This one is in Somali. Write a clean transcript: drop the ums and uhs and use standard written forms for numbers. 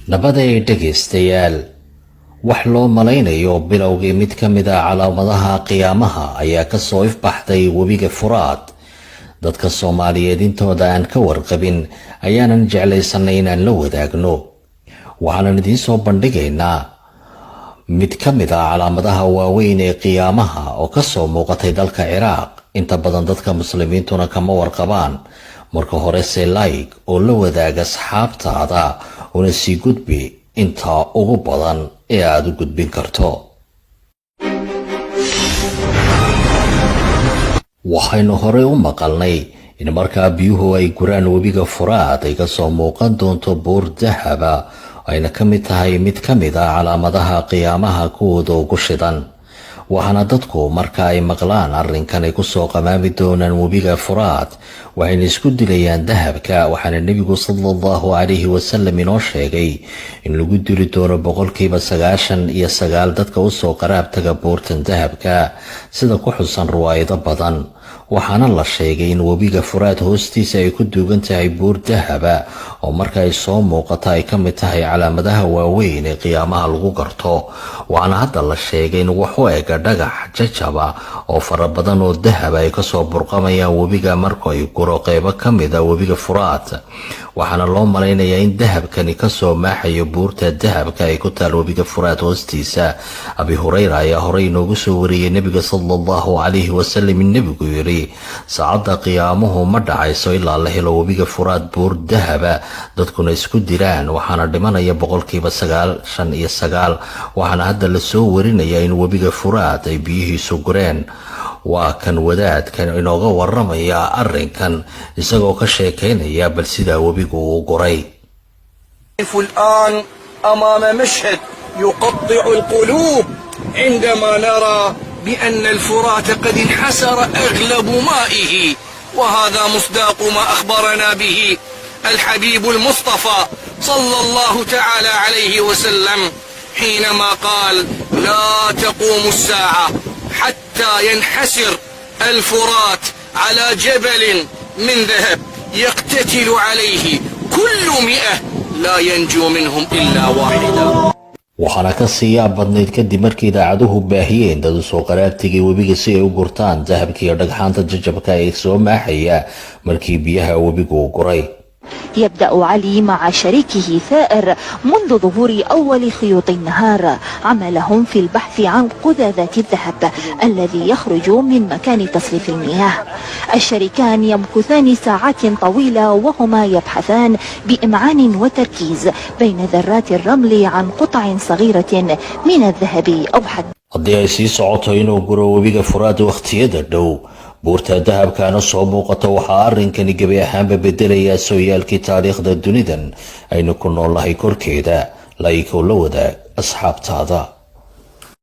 nabaday dhegaystayaal wax loo malaynayo bilowgii mid ka mid ah calaamadaha qiyaamaha ayaa ka soo ifbaxday webiga Furaad. dadka Soomaaliyeed intooda aan ka warqabin ayaanan jeclaysanay inaan la wadaagno. waxaan idin soo bandhigaynaa mid ka mid ah calaamadaha waaweyn ee qiyaamaha oo ka soo muuqatay dalka Ciraaq. inta badan dadka muslimiintuna kama warqabaan. marka hore se like oo la wadaaga asxaabtaada una sii gudbi inta ugu badan ee aad u gudbin karto. waxaynu hore u maqalnay in markaa biyuhu ay guraan webiga Furaad ay ka soo muuqan doonto buur dahaba ayna ka mid tahay mid ka mid ah calaamadaha qiyaamaha kuwooda ugu shidan. waxaana dadku marka ay maqlaan arrinkan ay ku soo qamaami doonaan webiga Furaad waxayna isku dilayaan dahabka. waxaana nebigu sallallahu alayhi wasallam inoo sheegay in lagu dili doono 99% dadka u soo qaraab taga buurtan dahabka sida ku xusan riwaayado badan. waxaana la sheegay in webiga Furaad hoostiisa ay ku duugan tahay buur dahaba oo marka ay soo muuqato ay ka mid tahay calaamadaha waaweyn ee qiyaamaha lagu garto. waxaana hadda la sheegay in wax u eg dhagax jajaba oo fara badan oo dahaba ay ka soo burqamayaan webiga marka ay guro qaybo ka mid ah webiga Furaad. waxaana loo malaynayaa in dahabkani ka soo maaxayo buurta dahabka ay ku taal webiga Furaad hoostiisa. Abi Hurayra ayaa horey inoogu soo wariyay nebiga sallallahu alayhi wasallam in nebigu yiri saacada qiyaamuhu ma dhacayso ilaa la helo webiga Furaad buur dahaba dadkuna isku diraan. waxaana dhimanaya 99%. waxaana hadda la soo warinayaa in webiga Furaad ay biyihiisu gureen. waa kan wadaadkan inooga waramaya arrinkan isagoo ka sheekeynaya bal sida webigu uu guray. الآن أمام مشهد يقطع القلوب عندما نرى بأن الفرات قد انحسر أغلب مائه، وهذا مصداق ما أخبرنا به الحبيب المصطفى صلى الله تعالى عليه وسلم حينما قال: لا تقوم الساعة حتى ينحسر الفرات على جبل من ذهب يقتتل عليه كل 100 لا ينجو منهم إلا واحدا. waxaana ka siiyaa badnayd kadib markii idaacaduhu baahiyeen dad soo qaraabtigii webiga si ay u gurtaan dahabka iyo dhagxaanta jajabka ee soo maaxaya markii biyaha webigu guray. يبدأ علي مع شريكه ثائر منذ ظهور أول خيوط النهار عملهم في البحث عن قذاذات الذهب الذي يخرج من مكان تصريف المياه. الشريكان يمكثان ساعات طويلة وهما يبحثان بإمعان وتركيز بين ذرات الرمل عن قطع صغيرة من الذهب أو حتى haddii ay sii socoto inuu guro webiga Furaad waqtiyada dhow buurta dahabkaana soo muuqato waxaa arrinkani gebi ahaanba bedelayaa sooyaalkii taariikhda dunidan aynu ku noolahay korkeeda. la wadaag asxaabtaada.